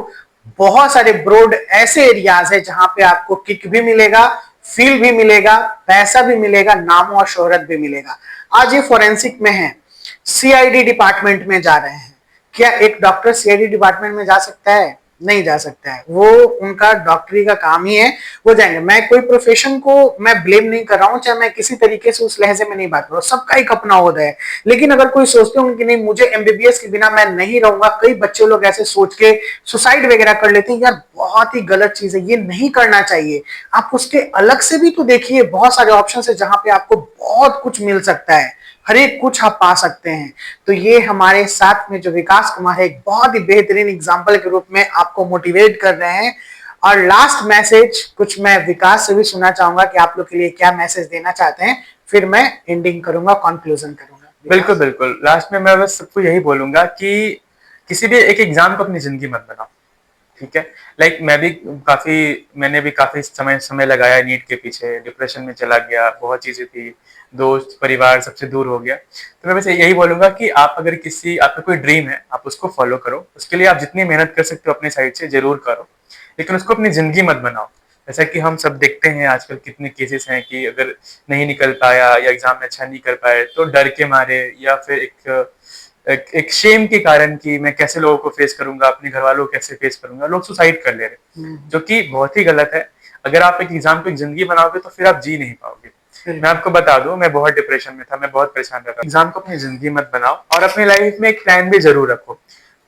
बहुत सारे ब्रॉड ऐसे एरियाज है जहां पे आपको किक भी मिलेगा, फील भी मिलेगा, पैसा भी मिलेगा, नाम और शोहरत भी मिलेगा। आज ये फोरेंसिक में है, सीआईडी डिपार्टमेंट में जा रहे हैं। क्या एक डॉक्टर सीआईडी डिपार्टमेंट में जा सकता है? नहीं जा सकता है, वो उनका डॉक्टरी का काम ही है, वो जाएंगे। मैं कोई प्रोफेशन को मैं ब्लेम नहीं कर रहा हूं, चाहे मैं किसी तरीके से उस लहजे में नहीं बात कर रहा हूं, सबका एक अपना होता है। लेकिन अगर कोई सोचते होंगे कि नहीं मुझे एमबीबीएस के बिना मैं नहीं रहूंगा, कई बच्चे लोग ऐसे सोच के सुसाइड वगैरह कर लेते हैं, यार बहुत ही गलत चीज है, ये नहीं करना चाहिए। आप उसके अलग से भी तो देखिए, बहुत सारे ऑप्शन है जहां पे आपको बहुत कुछ मिल सकता है, हर एक कुछ आप पा सकते हैं। तो ये हमारे साथ में जो विकास कुमार है, एक बहुत ही बेहतरीन एग्जाम्पल के रूप में आपको मोटिवेट कर रहे हैं। और लास्ट मैसेज कुछ मैं विकास से भी सुनना चाहूंगा कि आप लोग के लिए क्या मैसेज देना चाहते हैं, फिर मैं एंडिंग करूंगा, कंक्लूजन करूंगा। बिल्कुल बिल्कुल, लास्ट में मैं बस सबको यही बोलूंगा कि किसी भी एक एग्जाम को अपनी जिंदगी मत बनाओ, ठीक है। लाइक मैंने भी काफी समय समय लगाया नीट के पीछे, डिप्रेशन में चला गया, बहुत चीजें थी, दोस्त परिवार सबसे दूर हो गया। तो मैं बस यही बोलूंगा कि आप अगर आपका कोई ड्रीम है, आप उसको फॉलो करो, उसके लिए आप जितनी मेहनत कर सकते हो अपने साइड से जरूर करो, लेकिन उसको अपनी जिंदगी मत बनाओ। जैसा कि हम सब देखते हैं आजकल कितने केसेस हैं कि अगर नहीं निकल पाया या एग्जाम में अच्छा नहीं कर पाए तो डर के मारे या फिर एक शेम के कारण कि मैं कैसे लोगों को फेस करूंगा, अपने घर वालों को कैसे फेस करूंगा, लोग सुसाइड कर ले रहे, जो कि बहुत ही गलत है। अगर आप एक एग्जाम को एक जिंदगी बनाओगे तो फिर आप जी नहीं पाओगे। मैं आपको बता दूं, मैं बहुत डिप्रेशन में था, मैं बहुत परेशान रहता। एग्जाम को अपनी जिंदगी मत बनाओ और अपनी लाइफ में एक प्लान भी जरूर रखो।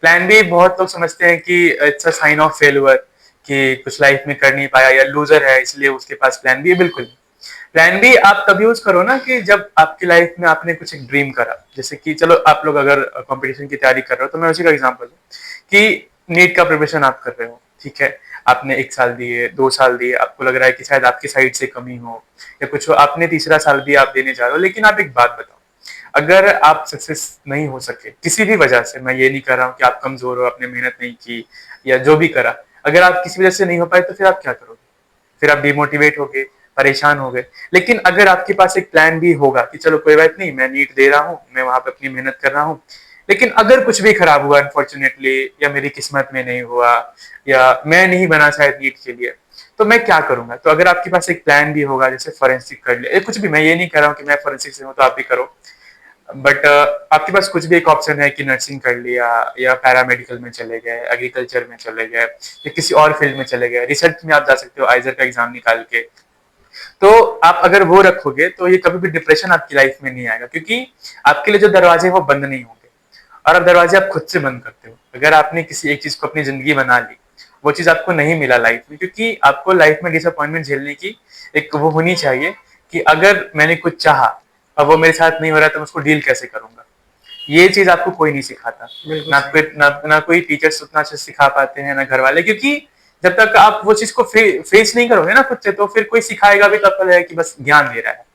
प्लान भी बहुत लोग समझते हैं कि it's a sign of failure, कि कुछ लाइफ में कर नहीं पाया या लूजर है इसलिए उसके पास प्लान बी है। बिल्कुल, प्लान बी आप तब यूज करो ना कि जब आपकी लाइफ में आपने कुछ एक ड्रीम करा। जैसे कि चलो आप लोग अगर कंपटीशन की तैयारी कर रहे हो तो मैं उसी का एग्जांपल दूं कि नीट का प्रिपरेशन आप कर रहे हो, ठीक है। आपने 1 साल दिए, 2 साल दिए, आपको लग रहा है कि शायद आपकी साइड से कमी हो या कुछ हो, आपने तीसरा साल भी आप देने जा रहे हो। लेकिन आप एक बात बताओ, अगर आप सक्सेस नहीं हो सके किसी भी वजह से, मैं ये नहीं कर रहा हूँ कि आप कमजोर हो, आपने मेहनत नहीं की या जो भी करा, अगर आप किसी वजह से नहीं हो पाए तो फिर आप क्या करोगे? फिर आप डिमोटिवेट हो गए, परेशान हो गए। लेकिन अगर आपके पास एक प्लान भी होगा कि चलो कोई बात नहीं, मैं नीट दे रहा हूँ, मैं वहां पे अपनी मेहनत कर रहा हूँ, लेकिन अगर कुछ भी खराब हुआ अनफॉर्चुनेटली, या मेरी किस्मत में नहीं हुआ, या मैं नहीं बना शायद नीट के लिए, तो मैं क्या करूंगा? तो अगर आपके पास एक प्लान भी होगा, जैसे फॉरेंसिक कर लिया, कुछ भी, मैं ये नहीं कह रहा हूँ कि मैं फॉरेंसिक से हूँ तो आप भी करो, बट आपके पास कुछ भी एक ऑप्शन है कि नर्सिंग कर लिया या पैरामेडिकल में चले गए, एग्रीकल्चर में चले गए या किसी और फील्ड में चले गए, रिसर्च में आप जा सकते हो आइजर का एग्जाम निकाल के। तो आप अगर वो रखोगे तो ये कभी भी डिप्रेशन आपकी लाइफ में नहीं आएगा, क्योंकि आपके लिए जो दरवाजे हैं वो बंद नहीं होंगे, और अब दरवाजे आप खुद से बंद करते हो। अगर आपने किसी एक चीज को अपनी जिंदगी बना ली, वो चीज आपको नहीं मिला लाइफ में, क्योंकि आपको लाइफ में डिसअपॉइंटमेंट झेलने की एक वो होनी चाहिए कि अगर मैंने कुछ चाहा, अब वो मेरे साथ नहीं हो रहा तो मैं उसको डील कैसे करूंगा। ये चीज आपको कोई नहीं सिखाता, ना कोई टीचर्स उतना अच्छा सिखा पाते हैं, ना घर वाले, क्योंकि जब तक आप वो चीज को फेस नहीं करोगे ना खुद से, तो फिर कोई सिखाएगा भी तो आपको लगेगा कि बस ज्ञान दे रहा है।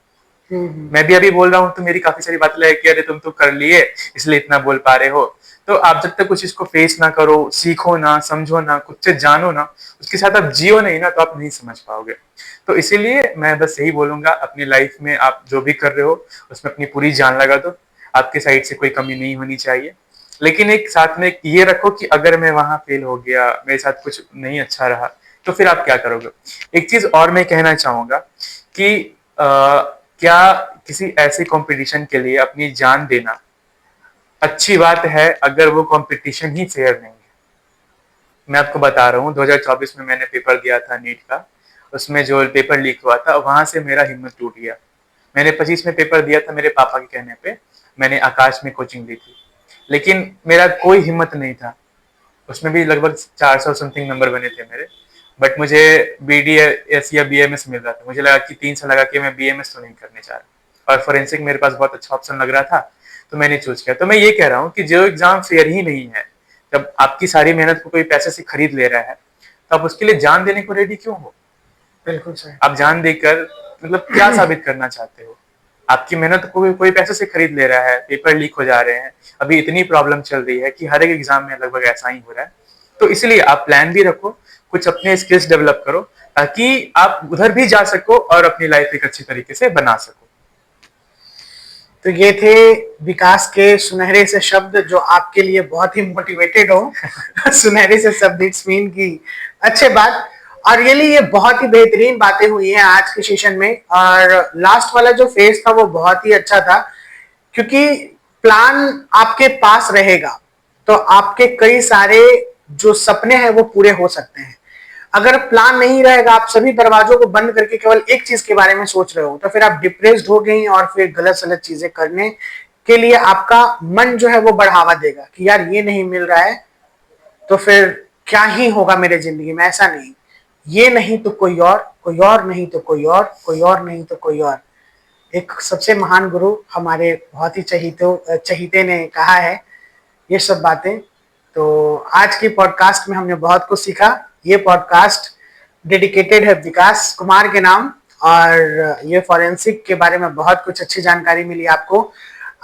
मैं भी अभी बोल रहा हूँ तो मेरी काफी सारी बातें लगे कि अरे तुम तो कर लिए इसलिए इतना बोल पा रहे हो। तो आप जब तक कुछ चीज को फेस ना करो, सीखो ना, समझो ना, खुद से जानो ना, उसके साथ आप जियो नहीं ना, तो आप नहीं समझ पाओगे। तो इसीलिए मैं बस यही बोलूंगा, अपनी लाइफ में आप जो भी कर रहे हो उसमें अपनी पूरी जान लगा दो, आपके साइड से कोई कमी नहीं होनी चाहिए। लेकिन एक साथ में ये रखो कि अगर मैं वहां फेल हो गया, मेरे साथ कुछ नहीं अच्छा रहा, तो फिर आप क्या करोगे। एक चीज और मैं कहना चाहूंगा कि क्या किसी ऐसे कंपटीशन के लिए अपनी जान देना अच्छी बात है अगर वो कंपटीशन ही फेयर नहीं है। मैं आपको बता रहा हूँ, 2024 में मैंने पेपर दिया था नीट का, उसमें जो पेपर लीक हुआ था वहां से मेरा हिम्मत टूट गया। मैंने 25 में पेपर दिया था मेरे पापा के कहने पे, मैंने आकाश में कोचिंग ली थी, लेकिन मेरा कोई हिम्मत नहीं था। उसमें भी लगभग 400 समथिंग नंबर बने थे मेरे, बट मुझे BDS या BMS मिल रहा था। मुझे लगा कि 3 साल लगा कि मैं BMS तो नहीं करने जा रहा, और फोरेंसिक मेरे पास बहुत अच्छा ऑप्शन लग रहा था, तो मैंने चूज किया। तो मैं ये कह रहा हूँ कि जो एग्जाम फेयर ही नहीं है, जब आपकी सारी मेहनत को कोई पैसे से खरीद ले रहा है, तो आप उसके लिए जान देने को रेडी क्यों हो? बिल्कुल सही। आप जान देकर मतलब क्या साबित करना चाहते हो? आपकी मेहनत को कोई पैसे से खरीद ले रहा है, पेपर लीक हो जा रहे हैं, अभी इतनी प्रॉब्लम चल रही है कि हर एक एग्जाम में लगभग ऐसा ही हो रहा है। तो इसलिए आप प्लान भी रखो, कुछ अपने स्किल्स डेवलप करो, ताकि आप उधर भी जा सको और अपनी लाइफ एक अच्छी तरीके से बना सको। तो ये थे विकास के सुनहरे से शब्द, जो आपके लिए बहुत ही मोटिवेटेड हो। सुनहरे से शब्द, इट्स मीन की अच्छे बात। और ये बहुत ही बेहतरीन बातें हुई हैं आज के सेशन में। और लास्ट वाला जो फेज था वो बहुत ही अच्छा था, क्योंकि प्लान आपके पास रहेगा तो आपके कई सारे जो सपने हैं वो पूरे हो सकते हैं। अगर प्लान नहीं रहेगा, आप सभी दरवाजों को बंद करके केवल एक चीज के बारे में सोच रहे हो, तो फिर आप डिप्रेस्ड हो गई और फिर गलत सलत चीजें करने के लिए आपका मन जो है वो बढ़ावा देगा कि यार ये नहीं मिल रहा है तो फिर क्या ही होगा मेरे जिंदगी में। ऐसा नहीं, ये नहीं तो कोई और, कोई और नहीं तो कोई और, कोई और नहीं तो कोई और। एक सबसे महान गुरु हमारे बहुत ही चहीते ने कहा है ये सब बातें। तो आज की पॉडकास्ट में हमने बहुत कुछ सीखा। ये पॉडकास्ट डेडिकेटेड है विकास कुमार के नाम, और ये फॉरेंसिक के बारे में बहुत कुछ अच्छी जानकारी मिली आपको।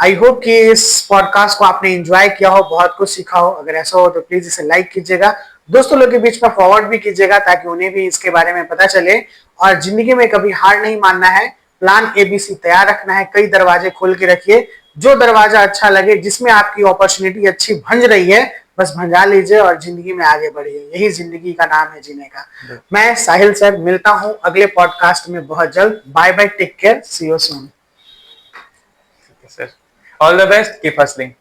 आई होप कि इस पॉडकास्ट को आपने एंजॉय किया हो, बहुत कुछ सीखा हो। अगर ऐसा हो तो प्लीज इसे लाइक कीजिएगा, दोस्तों लोग के बीच में फॉरवर्ड भी कीजिएगा ताकि उन्हें भी इसके बारे में पता चले। और जिंदगी में कभी हार नहीं मानना है, प्लान ABC तैयार रखना है, कई दरवाजे खोल के रखिए। जो दरवाजा अच्छा लगे, जिसमें आपकी अपॉर्चुनिटी अच्छी भंज रही है, बस भंजा लीजिए और जिंदगी में आगे बढ़िए। यही जिंदगी का नाम है जीने का। मैं साहिल सर मिलता हूं अगले पॉडकास्ट में बहुत जल्द। Bye bye, take care, see you soon. Sir, all the best, keep hustling.